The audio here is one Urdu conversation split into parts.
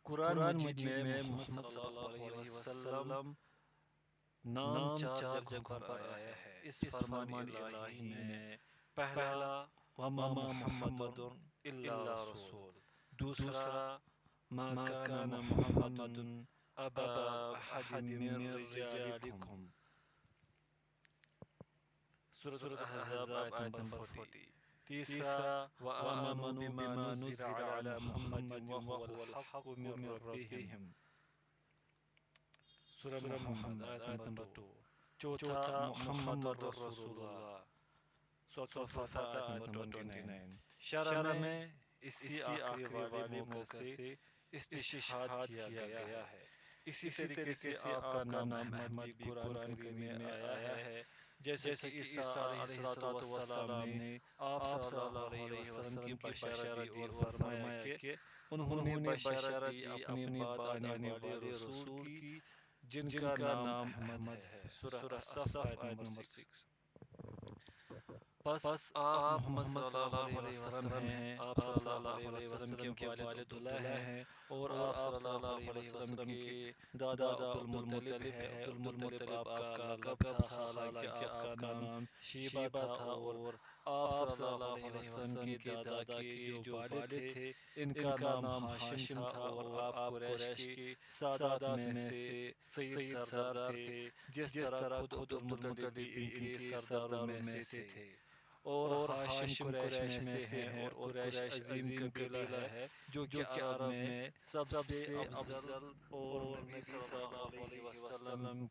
قرآن مجید میں محمد صلی اللہ علیہ وسلم نام چار جگہوں پر آیا ہے۔ اس فرمان الہی میں پہلا وما محمد الا رسول، دوسرا ما کان محمد ابا احد من رجالکم، سورۃ الاحزاب آیت نمبر 40، تیسرا وآمنوا بما نزل على محمد وهو الحق من ربهم، سورہ محمد آیت نمبر 2، چوتھا محمد رسول اللہ، سورۃ الفتح آیت نمبر 29۔ شرح میں اسی آخری والے موقع سے استشہاد کیا گیا ہے۔ اسی طریقے سے آپ کا نام احمد بھی قرآن کریم میں آیا ہے، جیسے کہ عیسیٰ علیہ السلام نے آپ صلی اللہ علیہ وسلم کی بشارت دی اور فرمایا کہ انہوں نے بشارت دی اپنے بعد آنے والے رسول کی جن کا نام احمد ہے، سورہ الصف آیت نمبر 6۔ پس آپ محمد صلی اللہ علیہ وسلم ہیں، آپ صلی اللہ علیہ وسلم کے والد عبداللہ ہیں، اور آپ صلی اللہ علیہ وسلم کے دادا عبدالمطلب ہے۔ عبدالمطلب آپ کا لقب تھا، حالانکہ آپ کا نام شیبہ تھا، اور آپ صلی اللہ علیہ وسلم کے دادا کے جو والد تھے ان کا نام ہاشم تھا، اور آپ قریش کے سادات میں سے سید سردار تھے، جس طرح خود عبدالمطلب بھی ان کے سرداروں میں سے تھے۔ اور ہاشم قریش میں سے ہیں، اور قریش عظیم قبیلہ ہے جو کہ عرب میں سب سے افضل، اور نبی صلی اللہ علیہ وسلم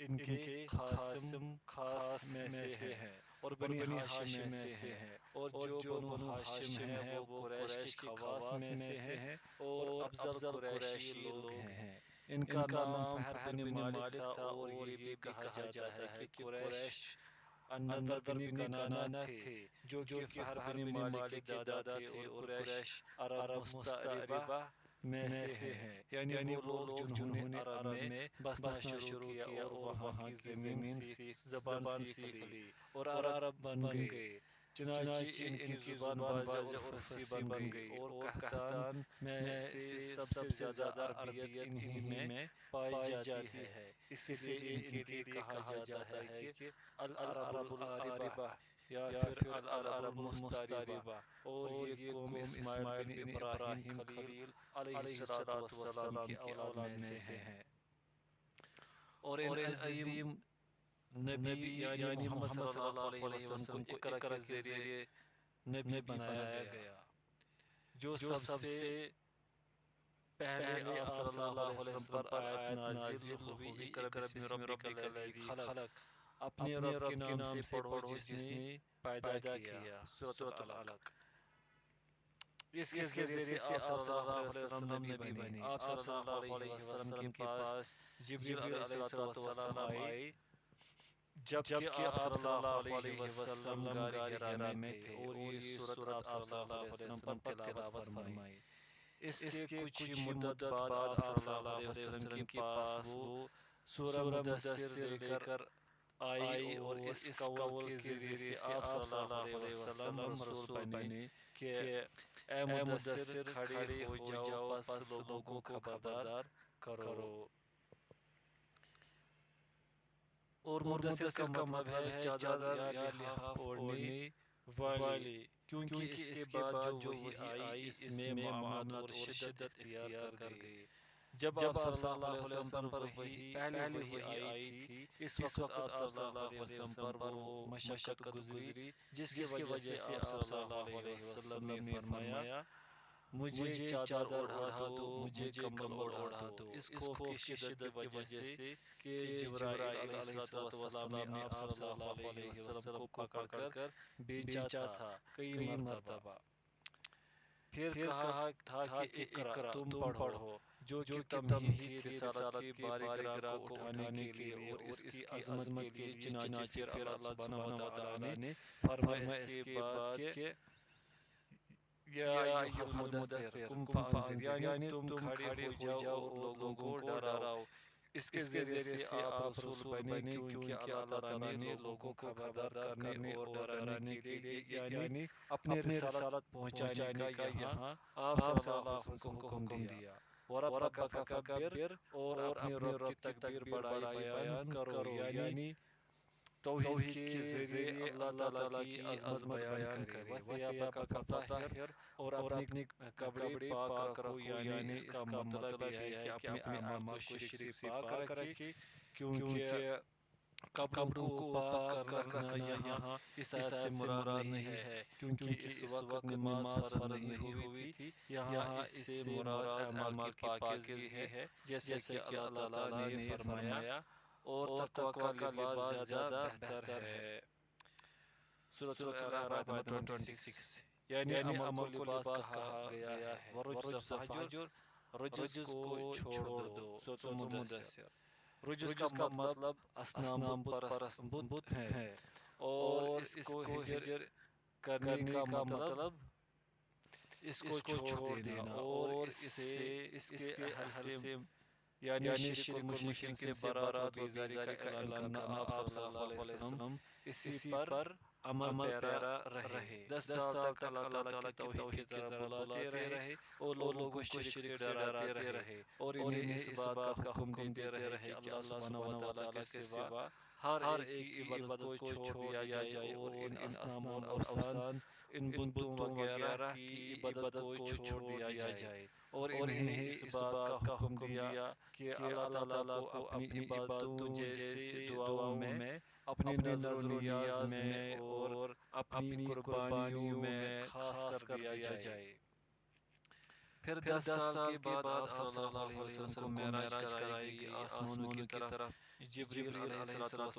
ان کے قاسم خاص میں سے ہیں، اور بنی ہاشم میں سے ہیں، اور جو بنو ہاشم ہیں وہ قریش کے خواص میں سے ہیں، اور افضل قریشی لوگ ہیں۔ ان کا نام فہر بن مالک تھا، اور یہ بھی کہا جاتا ہے کہ قریش النضر بن کنانہ تھے، جو کہ فہر بن مالک کے دادا تھے، اور قریش عرب مستعربہ میں سے ہیں، یعنی وہ لوگ جنہوں نے عرب میں بسنا شروع کیا اور وہاں کی زمین زبان سیکھ لی اور عرب بن گئے۔ چنانچہ ان کی زبان واضح اور فصیح بن گئی، اور قحطان میں سے سب سے زیادہ عربیت انہی میں پائی جاتی ہے۔ اسی لیے ان کے لیے کہا جاتا ہے کہ العرب العاربہ یا پھر العرب المستعربہ، اور یہ قوم اسماعیل بن ابراہیم خلیل علیہ السلام کی اولاد میں سے ہیں۔ اور ان عظیم نبی یعنی محمد صلی اللہ علیہ وسلم کو اقرا کے ذریعے نبی بنایا گیا، جو سب سے پہلے آپ صلی اللہ علیہ وسلم پر آیت نازل ہوئی، اقرا بسم ربک الذی خلق، اپنے رب کے نام سے پڑھو جس نے پیدا کیا، سورۃ العلق۔ اس کے ذریعے سے آپ صلی اللہ علیہ وسلم نبی بنے۔ آپ صلی اللہ علیہ وسلم کے پاس جبریل علیہ السلام آئے، جبکہ آپ صلی اللہ علیہ وسلم غار حرا میں تھے، اور یہ سورت آپ صلی اللہ علیہ وسلم پر تلاوت فرمائی۔ اس کے کچھ مدت بعد آپ صلی اللہ علیہ وسلم کے پاس وہ سورہ مدثر لے کر آئی، اور اس قول کے ذریعے سے آپ صلی اللہ علیہ وسلم رسول بنے کہ اے مدثر کھڑے ہو جاؤ، پس لوگوں کو خبردار کرو۔ اور مدثر کا مطلب ہے چادر یا لحاف اوڑھنے والے، کیونکہ اس کے بعد جو وحی آئی اس میں معاملات اور شدت اختیار کر گئے۔ جب آپ صلی اللہ علیہ وسلم پر پہلی وحی آئی تھی، اس وقت آپ صلی اللہ علیہ وسلم پر وہ مشقت گزری جس کی وجہ سے آپ صلی اللہ علیہ وسلم نے فرمایا مجھے چادر اوڑھا دو، مجھے کمبل اوڑھا دو، اس خوف کی شدت کی وجہ سے کہ جبرائیل علیہ السلام نے آپ صلی اللہ علیہ وسلم کو پکڑ کر بیچا تھا کئی مرتبہ۔ پھر کہا تھا کہ اقرا تم پڑھو، جو کہ تمہید تھی رسالت کے بار گراہ کو اٹھانے کے لیے اور اس کی عظمت کے لیے۔ چنانچہ پھر اللہ سبحانہ وتعالی نے فرمایا اس کے بعد کہ یا ایھا المدثر قم فانذر، یعنی تم کھڑے ہو جاؤ اور لوگوں کو ڈراؤ۔ اس کے ذریعے سے آپ رسول بنے، کیونکہ اللہ تعالیٰ نے لوگوں کو خبردار کرنے اور ڈرانے کے لیے یعنی اپنی رسالت پہنچانے کا یہاں آپ صلی اللہ علیہ وسلم کو حکم دیا۔ وربک فکبر اور اپنے رب کی تکبیر بڑائی بیان کرو، یعنی توحید کے ذریعے اللہ تعالیٰ کی عظمت بیان کرے۔ وَثِيَابَكَ فَطَهِّرْ اور اپنی کپڑے پاک رکھو، یعنی اس کا مطلب یہ ہے کہ اپنے اعمال کو شرک سے پاک رکھے، کیونکہ کپڑوں کو پاک رکھنا یہاں اس آیت سے مراد نہیں ہے، کیونکہ اس وقت نماز فرض نہیں ہوئی تھی۔ یہاں اس سے مراد اعمال کی پاکیزگی ہے، جیسے کہ اللہ تعالیٰ نے فرمایا اور تقوی کا لباس زیادہ بہتر ہے۔ سورۃ الاعراف آیت نمبر 26، یعنی عمل کو لباس کہا گیا ہے۔ وَالرُّجْزَ فَاہْجُرْ، رجز کو چھوڑ دو۔ سورۃ المدثر، رجز کا مطلب اصنام بت ہیں، اور اس کو ہجر کرنے کا مطلب اس کو چھوڑ دینا اور اس کے اہل سے یعنی شرک و مشرکین سے برات و بیزاری کا اعلان کرنا۔ آپ صلی اللہ علیہ وسلم اسی پر عمل پیرا رہے، 10 سال تک اللہ تعالیٰ کی توحید کی طرف بلاتے رہے اور لوگوں کو شرک سے ڈراتے رہے، اور انہیں اس بات کا حکم دیتے رہے کہ اللہ سبحانہ و تعالیٰ کے سوا ہر ایک کی عبادت کو چھوڑ دیا جائے، اور ان اصنام اور اوثان، ان بتوں وغیرہ کی عبادت کو چھوڑ دیا جائے، اور انہیں اس بات کا حکم دیا کہ اللہ تعالیٰ کو اپنی عبادتوں جیسے دعاؤں میں، اپنے نظر و نیاز میں اور اپنی قربانیوں میں خاص کر دیا جائے۔ پھر 10 سال کے بعد آپ صلی اللہ علیہ وسلم کو معراج کرائی گئی آسمانوں کی طرف، جبریل علیہ السلام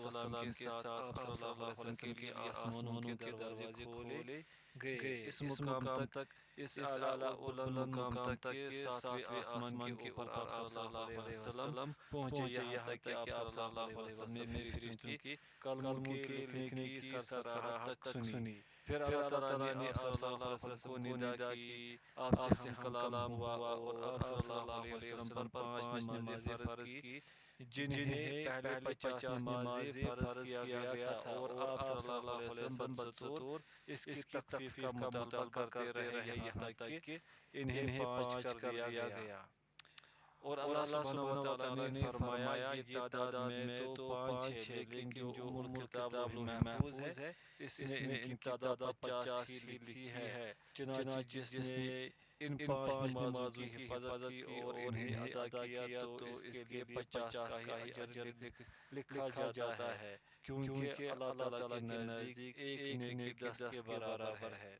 کے ساتھ آپ صلی اللہ علیہ وسلم کے لیے آسمانوں کے دروازے کھولے گئے۔ اس مقام تک، اس اعلیٰ بلند مقام تک کہ 7ویں آسمان کے اوپر آپ صلی اللہ علیہ وسلم پہنچے، یہاں تک کہ آپ صلی اللہ علیہ وسلم نے فرشتوں کی کلموں کے لکھنے کی سرسراہٹ تک سنی۔ پھر اللہ تعالیٰ نے آپ صلی اللہ علیہ وسلم کو ندا کی، آپ سے ہم کلام ہوا، اور آپ صلی اللہ علیہ وسلم پر 5 نمازیں فرض کی، جنہیں پہلے 50 نمازیں فرض کیا گیا تھا، اور آپ صلی اللہ علیہ وسلم بدستور اس کی تخفیف کا مطالبہ کرتے رہے، یہاں تک کہ انہیں 5 کر دیا گیا۔ اور اللہ سبحانہ و تعالیٰ نے فرمایا یہ تعداد میں تو 5 ہے، لیکن جو ام الکتاب لوح محفوظ ہے اس میں ان کی تعداد 50 ہی لکھی ہے، چنانچہ جس نے ان 5 نمازوں کی حفاظت کی اور انہیں ادا کیا تو اس کے لیے 50 کا ہی اجر لکھا جاتا ہے، کیونکہ اللہ تعالیٰ کے نزدیک ایک نیکی 10 کے برابر ہے۔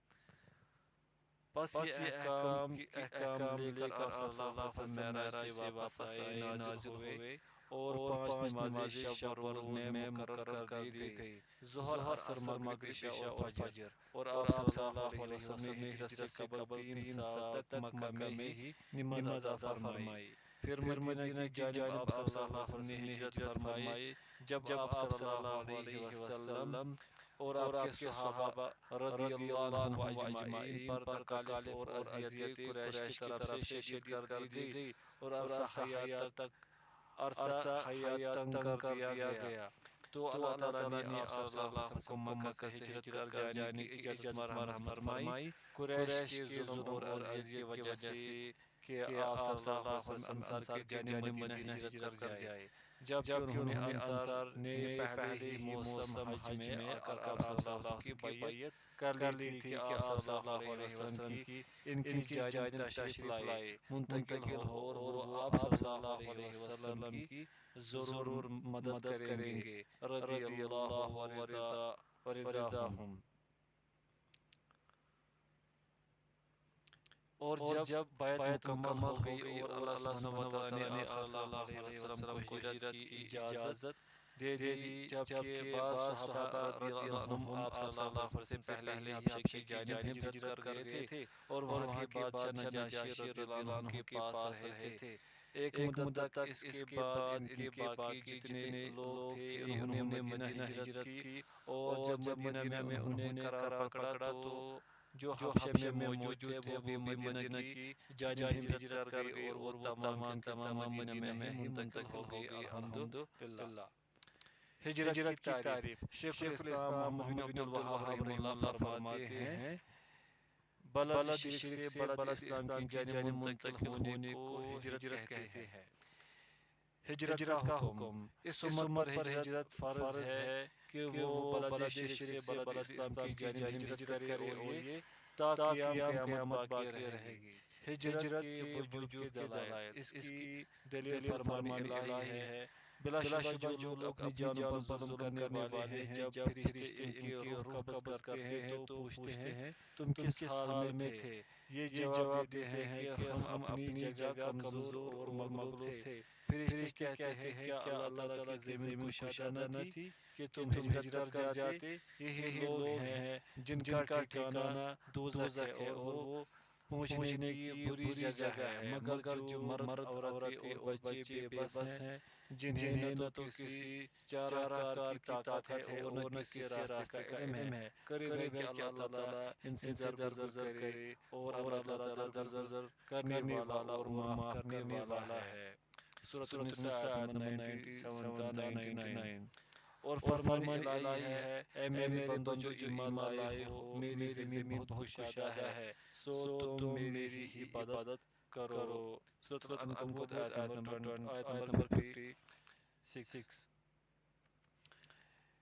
پس یہ احکام لے کر آپ صلی اللہ علیہ وسلم معراج سے واپس آئے، نازل ہوئے، اور 5 نمازیں شب و روز میں مقرر کر دی گئی، ظہر، عصر، مغرب، عشاء اور فجر، اور آپ صلی اللہ علیہ وسلم نے ہجرت سے قبل 3 سال تک مکہ میں ہی نماز ادا فرمائی۔ پھر مدینہ کی جانب آپ صلی اللہ علیہ وسلم نے ہجرت فرمائی، جب آپ صلی اللہ علیہ وسلم اور آپ کے صحابہ رضی اللہ عنہم اجمعین پر تکالیف اور اذیتیں قریش کی طرف سے شدید کر دی گئی، اور عرصہ حیات تنگ کر دیا گیا، تو اللہ تعالیٰ نے آپ صلی اللہ علیہ وسلم کو مکہ سے ہجرت کر جانے کی اجازت مرحمت فرمائی، قریش کے ظلم اور اذیت کی وجہ سے کہ آپ صلی اللہ علیہ وسلم انصار کی جانب مدینہ ہجرت کر جائے، جبکہ انہوں نے انصار نے پہلے ہی موسم حج میں آ کر آپ صلی اللہ علیہ وسلم کی بیعت کر لی تھی کہ آپ صلی اللہ علیہ وسلم کی ان کی جانب تشریف لائے، منتقل ہو، اور وہ آپ صلی اللہ علیہ وسلم کی ضرور مدد کریں گے، رضی اللہ ورضاہم۔ اور جب بیعت مکمل ہو گئی اور اللہ سبحانہ و تعالیٰ نے آپ صلی اللہ علیہ وسلم کو ہجرت کی اجازت دے دی، جبکہ بعض صحابہ رضی اللہ عنہم آپ صلی اللہ علیہ وسلم سے پہلے ہی حبشہ کی جانب ہجرت کر گئے تھے اور وہاں کے بادشاہ نجاشی رضی اللہ عنہ کے پاس رہے تھے۔ ایک مدت تک اس کے بعد ان کے باقی جتنے لوگ تھے انہوں نے مدینہ ہجرت کی، اور جب مدینہ میں انہوں نے قرار پکڑا تو جو حبشہ میں موجود تھے وہ بھی مدینہ کی جانب ہجرت کر گئے، اور وہ تمام مدینہ میں ہی منتقل ہو گئی، الحمدللہ۔ ہجرت کی تعریف، شیخ الاسلام محمد بن عبد الوہاب رحمہ اللہ فرماتے ہیں، بلد شرک سے بلد اسلام کی جانب منتقل ہونے کو ہجرت کہتے ہیں۔ ہجرت کا حکم، اس امت پر ہجرت فرض ہے کہ وہ بلد شرک سے بلد اسلام کی جانب ہجرت کرے اور یہ تا قیامت باقی رہے گی۔ ہجرت کے وجوب کے دلائل، اس کی دلیل فرمان الہی ہے۔ بلا شبہ جو لوگ اپنی جانوں پر ظلم کرنے والے ہیں، جب فرشتے ان کی روح قبض کرتے ہیں تو پوچھتے ہیں تم کس حال میں تھے؟ یہ جواب دیتے ہیں کہ ہم اپنی جگہ کمزور اور مغلوب تھے۔ فرشتے کہتے ہیں کیا اللہ تعالیٰ کی زمین کشادہ نہ تھی کہ تم ہجرت کر جاتے؟ یہی لوگ ہیں جن کا ٹھکانہ دوزخ ہے اور وہ پہنچنے کی بری جگہ ہے، مگر جو مرد عورتیں اور بچے بے بس ہیں، جنہیں نہ تو کسی چارہ کار کی طاقت ہے اور نہ کسی راستے کا علم ہے، قریب ہے کہ اللہ تعالیٰ ان سے درگزر کرے اور اللہ تعالیٰ درگزر کرنے والا اور معاف کرنے والا ہے۔ سورۃ النساء نمبر 97-99۔ اور فرمان الہی ہے، اے میرے بندو جو ایمان لائے ہو، میری زمین بہت کشادہ ہے، سو تم میری ہی عبادت کرو۔ سورۃ العنکبوت آیت نمبر 56۔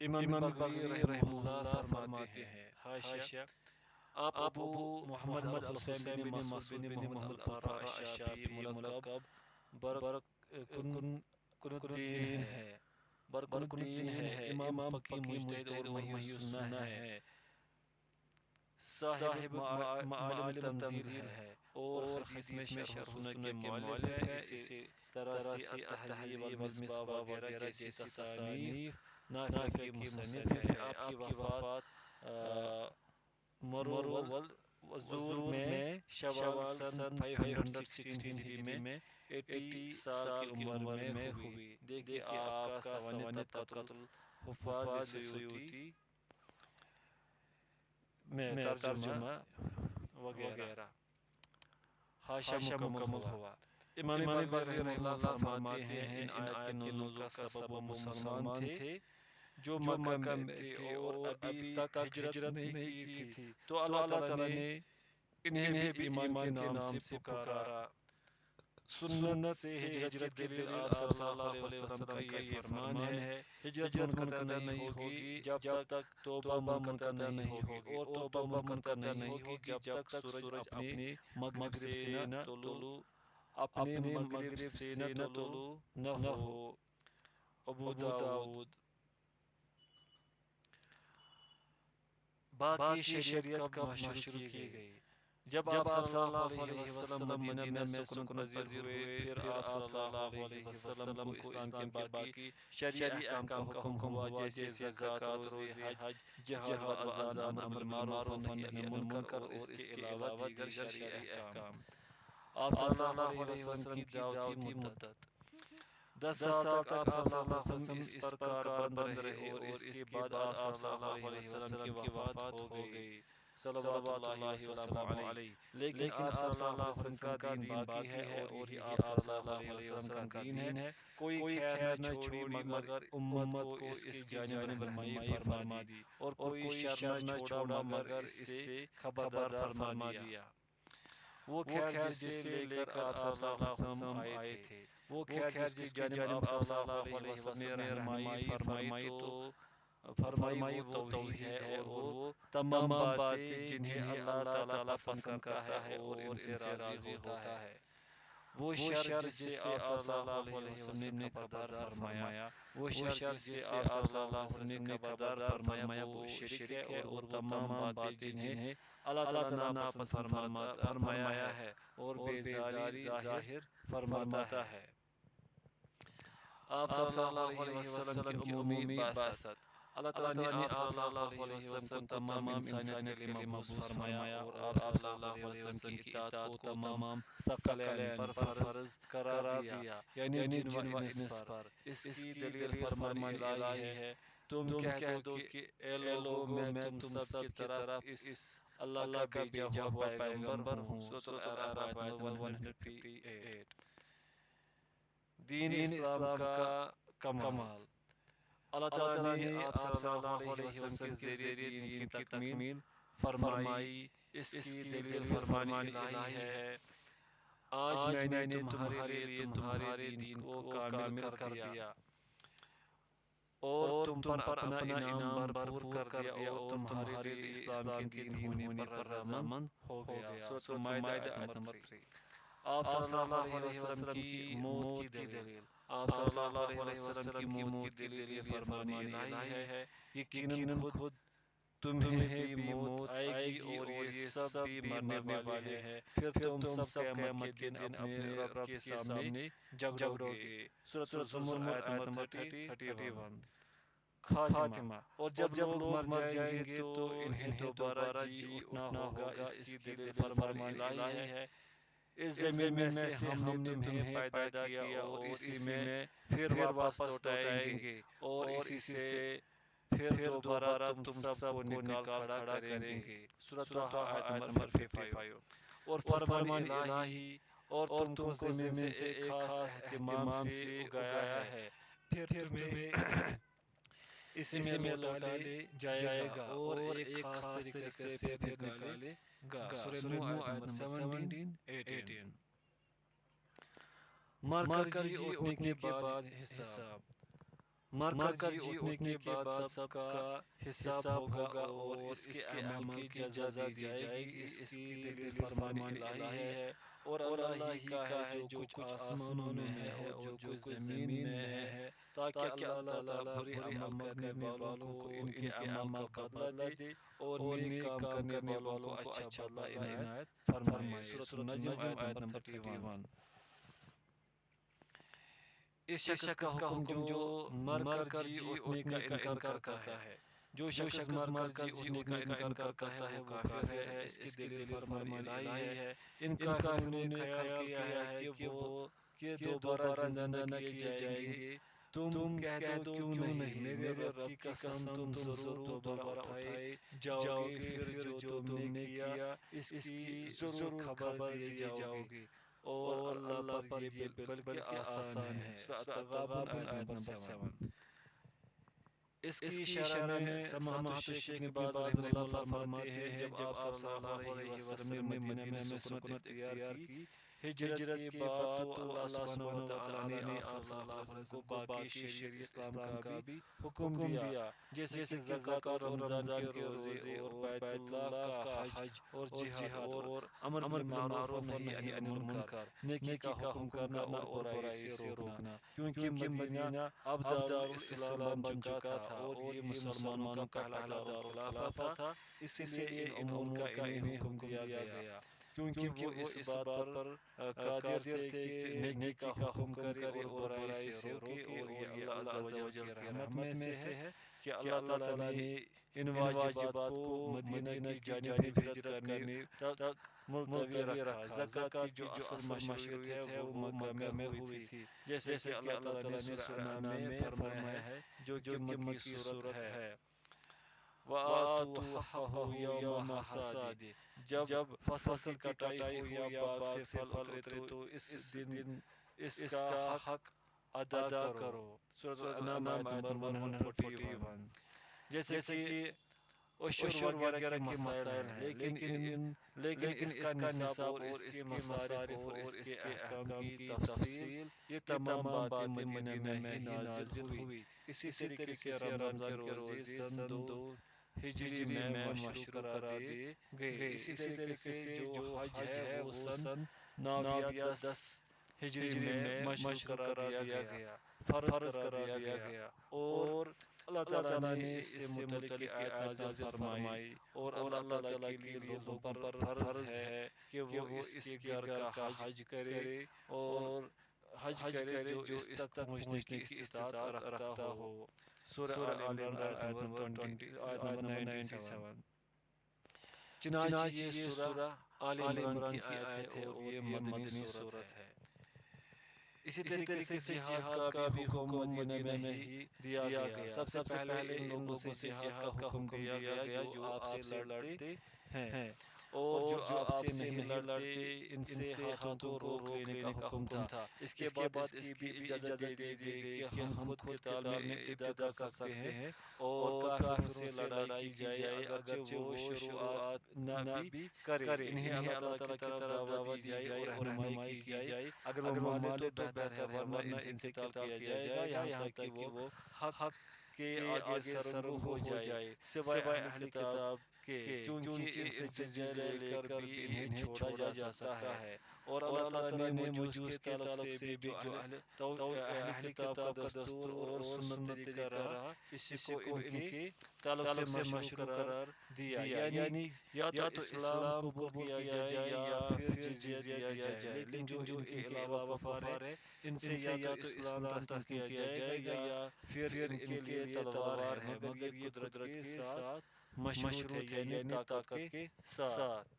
امام بغوی رحمہ اللہ فرماتے ہیں، حاشیہ، آپ ابو محمد الحسین بن مسعود بن محمد الفراء الشافعی ملقب برکن الدین ہے۔ برکن الدین ہے، امام فقیہ مجتہد اور محی السنہ ہے، صاحب معالم التنزیل ہے اور حدیث میں شرح السنہ کے مؤلف ہے۔ اسی طرح سے التہذیب والمصباح وغیرہ جیسی تصانیف نافع کی مصنف ہے۔ آپ کی وفات مروع والزور میں شوال سن 516 ہجری میں 80 سال کی عمر میں ہوئی۔ دیکھیے آپ کا سوانح طبقۃ الحفاظ سیوطی میں ترجمہ وغیرہ۔ حاشیہ مکمل ہوا۔ امام بغوی رحمہ اللہ فرماتے ہیں، ان آیات کے نزول کا سبب وہ مسلمان تھے جو مکہ میں تھے اور ابھی تک ہجرت نہیں کی تھی، تو اللہ تعالیٰ نے انہیں بھی ایمان کے نام سے پکارا۔ سنت سے ہجرت کی دلیل آپ صلی اللہ علیہ وسلم کا یہ فرمان ہے، ہجرت منقطع نہیں ہوگی جب تک توبہ منقطع نہیں ہوگی، اور توبہ منقطع نہیں ہوگی جب تک سورج اپنے مغرب سے نہ طلوع نہ ہو۔ ابو داؤد۔ باقی شریعت کب مشروع کی گئی؟ جب آپ صلی اللہ علیہ وسلم مدینہ میں سکون پذیر ہوئے، پھر آپ صلی اللہ علیہ وسلم کو اسلام کے باقی شرعی احکام کا حکم ہوا، جیسے زکوٰۃ، روزے، حج، جہاد و اذان، امر بالمعروف و نہی عن المنکر، اور اس کے علاوہ دیگر شرعی احکام۔ آپ صلی اللہ علیہ وسلم کی دعوتی مدت 10 سال تک آپ صلی اللہ علیہ وسلم اس پر کاربند رہے، اور اس کے بعد آپ صلی اللہ علیہ وسلم کی وفات ہو گئی، صلوات اللہ وسلم علیہ۔ لیکن آپ صلی اللہ علیہ وسلم کا دین باقی ہے، اور یہی آپ صلی اللہ علیہ وسلم کا دین ہے۔ کوئی خیر نہ چھوڑی مگر امت کو اس کی جانب رہنمائی فرما دی، اور کوئی شر نہ چھوڑا مگر اس سے خبردار فرما دیا۔ وہ خیر جسے لے کر آپ صلی اللہ علیہ وسلم آئے تھے، وہ خیر جس کی جانب آپ صلی اللہ علیہ وسلم نے رہنمائی فرمائی وہ توحید ہے، اور وہ تمام باتیں جنہیں اللہ تعالیٰ پسند کرتا ہے اور ان سے راضی ہوتا ہے۔ وہ شر جس سے آپ صلی اللہ علیہ وسلم نے خبردار فرمایا، وہ شر جس سے آپ صلی اللہ علیہ وسلم نے خبردار فرمایا، وہ شرک ہے، اور وہ تمام باتیں جنہیں اللہ تعالیٰ ناپسند فرمایا ہے اور بیزاری ظاہر فرماتا ہے۔ آپ صلی اللہ علیہ وسلم کی عمومی بعثت۔ اللہ تعالیٰ نے آپ صلی اللہ علیہ وسلم کو تمام انسانیت کے لیے مبعوث فرمایا، اور آپ صلی اللہ علیہ وسلم کی اطاعت کو تمام ثقلین پر فرض قرار دیا، یعنی جن و انس پر۔ اس کی دلیل فرمان الہی ہے، تم کہہ دو کہ اے لوگو میں تم سب کی طرف اس اللہ کا بھیجا ہوا پیغمبر ہوں۔ سورۃ الاعراف آیت نمبر 158۔ دین اسلام کا کمال۔ اللہ تعالیٰ نے آپ صلی اللہ علیہ وسلم کے ذریعے دین کی تکمیل فرمائی، اس کی دلیل فرمان الہی ہے، آج میں نے تمہارے لیے تمہارے دین کو کامل کر دیا اور تم پر اپنا انعام بھرپور کر دیا اور تمہارے لیے اسلام کے دین ہونے پر رضامند ہو گیا۔ سورۃ المائدہ آیت نمبر 3۔ آپ صلی اللہ علیہ وسلم کی موت کی دلیل، آپ صلی اللہ علیہ وسلم کی موت کی دلیل یہ فرمان الہی ہے، یقیناً خود تمہیں بھی موت آئے گی اور یہ سب بھی مرنے والے ہیں، پھر تم سب قیامت کے دن اپنے رب کے سامنے جھگڑو گے۔ سورۃ الزمر آیت نمبر 31۔ خاتمہ، اور جب لوگ مر جائیں گے تو انہیں دوبارہ جی اٹھنا ہوگا، اس کی دلیل فرمان الہی ہے، اس زمین میں سے ہم نے تمہیں پیدا کیا اور اسی میں پھر واپس لوٹائیں گے اور اسی سے پھر دوبارہ تم سب کو نکال کھڑا کریں گے۔ سورۃ طٰہٰ آیت نمبر 55۔ اور فرمان الہی، اور تم کو زمین سے ایک خاص اہتمام سے اگایا ہے، پھر تمہیں اسی میں لوٹا لے جائے گا اور ایک خاص طریقے سے پھر نکالے گا۔ سورۃ نوح آیت نمبر 17-18۔ مر کر جی اٹھنے کے بعد حساب، مر کر جی اٹھنے کے بعد سب کا حساب ہوگا اور اس کے اعمال کی جزا دی جائے گی۔ اس کی دلیل فرمان الہی ہے، اور اللہ ہی کا ہے جو کچھ آسمانوں میں ہے اور جو کچھ زمین میں ہے، تاکہ اللہ تعالیٰ برے عمل کرنے والوں کو ان کے اعمال کا بدلہ دے اور نیک کام کرنے والوں کو اچھا بدلہ عنایت فرمائے۔ سورۃ النجم آیت نمبر 31۔ اس شخص کا حکم جو مر کر جی اٹھنے کا انکار کرتا ہے، جو شخص مر کر جی اٹھنے کا انکار کرتا ہے وہ کافر ہے۔ اس کی دلیل فرمان الہی ہے، ان کافروں نے خیال کیا ہے کہ دوبارہ زندہ نہ کیے جائیں گے۔ تم کہہ دو کیوں نہیں، میرے رب کی قسم تم ضرور دوبارہ اٹھائے جاؤ گے، پھر جو تم نے کیا اس کی ضرور خبر دیے جاؤ گے، اور اللہ پر یہ بلکہ آسان ہے۔ سورۃ التغابن آیت نمبر 7۔ اس کی شرح میں سماحت الشیخ ابن باز رحمہ اللہ فرماتے ہیں، جب آپ صلی اللہ علیہ وسلم نے مدینہ میں سکونت اختیار کی، ہجرت کے بعد تو اللہ سبحانہ وتعالی نے آپ صلی اللہ علیہ وسلم کو باقی شریعت اسلام کا بھی حکم دیا، جیسے کہ زکوٰۃ اور رمضان کے روزے اور بیت اللہ کا حج اور جہاد اور امر بالمعروف و نہی عن المنکر، نیکی کا حکم کرنا اور برائی سے روکنا، کیونکہ مدینہ اب دارالاسلام بن چکا تھا اور یہ مسلمانوں کا پہلا دارالخلافہ تھا، اس لیے ان امور کا انہیں حکم دیا گیا، کیونکہ وہ اس بات پر قادر تھے کہ نیکی کا حکم کرے اور برائی سے روکے، اور یہ اللہ عز و جل کی رحمت میں سے ہے کہ اللہ تعالیٰ نے ان واجبات کو مدینہ کی جانب ہجرت کرنے تک ملتوی رکھا۔ زکوٰۃ کی جو اصل مشروعیت ہے وہ مکہ میں ہوئی تھی، جیسے کہ اللہ تعالیٰ نے سورہ انعام میں فرمایا ہے، جو کہ مکی صورت ہے۔ وَآتُوا حَقَّهُ يَوْمَ حَصَادِهِ، جب فصل کی کٹائی ہو یا باغ سے پھل اترے تو اس دن اس کا حق ادا کرو۔ سورۃ الانعام آیت نمبر 141۔ جیسے کہ عشر وغیرہ کے مسائل ہیں، لیکن اس کا نصاب اور اس کے مصارف اور اس کے احکام کی تفصیل، یہ تمام باتیں مدینہ میں ہی نازل ہوئی۔ اسی طریقے سے رمضان کے روزے سن 2 ہجری میں مشروع قرار دیے گئے۔ اسی طریقے سے جو حج ہے وہ سن 9 یا 10 ہجری میں مشروع قرار دیا گیا، فرض قرار دیا گیا، اور اللہ تعالیٰ نے اس سے متعلق آیات نازل فرمائی، اور اللہ تعالیٰ کے لیے لوگوں پر فرض ہے کہ وہ اس کے گھر کا حج کرے اور حج کرے جو اس تک پہنچنے کی استطاعت رکھتا ہو۔ سورہ آل عمران آیت نمبر 97۔ چنانچہ یہ سورہ آل عمران کی آیت ہے اور یہ مدنی سورت ہے۔ اسی طریقے سے جہاد کا بھی حکم مدینہ میں ہی دیا گیا۔ سب سے پہلے ان لوگوں سے جہاد کا حکم دیا گیا جو آپ سے لڑتے ہیں، اور جو آپ سے نہیں لڑتے ان سے ہاتھوں کو روک لینے کا حکم تھا۔ اس کے بعد اس کی بھی اجازت دے دی گئی کہ ہم خود قتال میں ابتدا کر سکتے ہیں اور کافروں سے لڑائی کی جائے اگرچہ وہ شروعات نہ بھی کرے۔ انہیں اللہ تعالیٰ کی طرف دعوت دی جائے اور رہنمائی کی جائے۔ اگر وہ مانے تو بہتر ہے ورنہ ان سے قتال کیا جائے گا یہاں تک کہ وہ حق کے آگے سرنگو ہو جائے سوائے اہل کتاب کے، کیونکہ ان سے جزیہ لے کر بھی انہیں چھوڑا جا سکتا ہے۔ اور اللہ تعالیٰ نے مجوس کے تعلق سے بھی جو اہل کتاب کا دستور اور سنت طریقہ رہا اسی کو ان کے تعلق سے مشروع قرار دیا، یعنی یا تو اسلام قبول کیا جائے یا پھر جزیہ دیا جائے۔ لیکن جو ان کے علاوہ کفار ہے ان سے یا تو اسلام تسلیم کیا جائے گا یا پھر ان کے لیے تلوار ہے، مگر یہ قدرت کے ساتھ مشروط ہے، یعنی طاقت کے ساتھ۔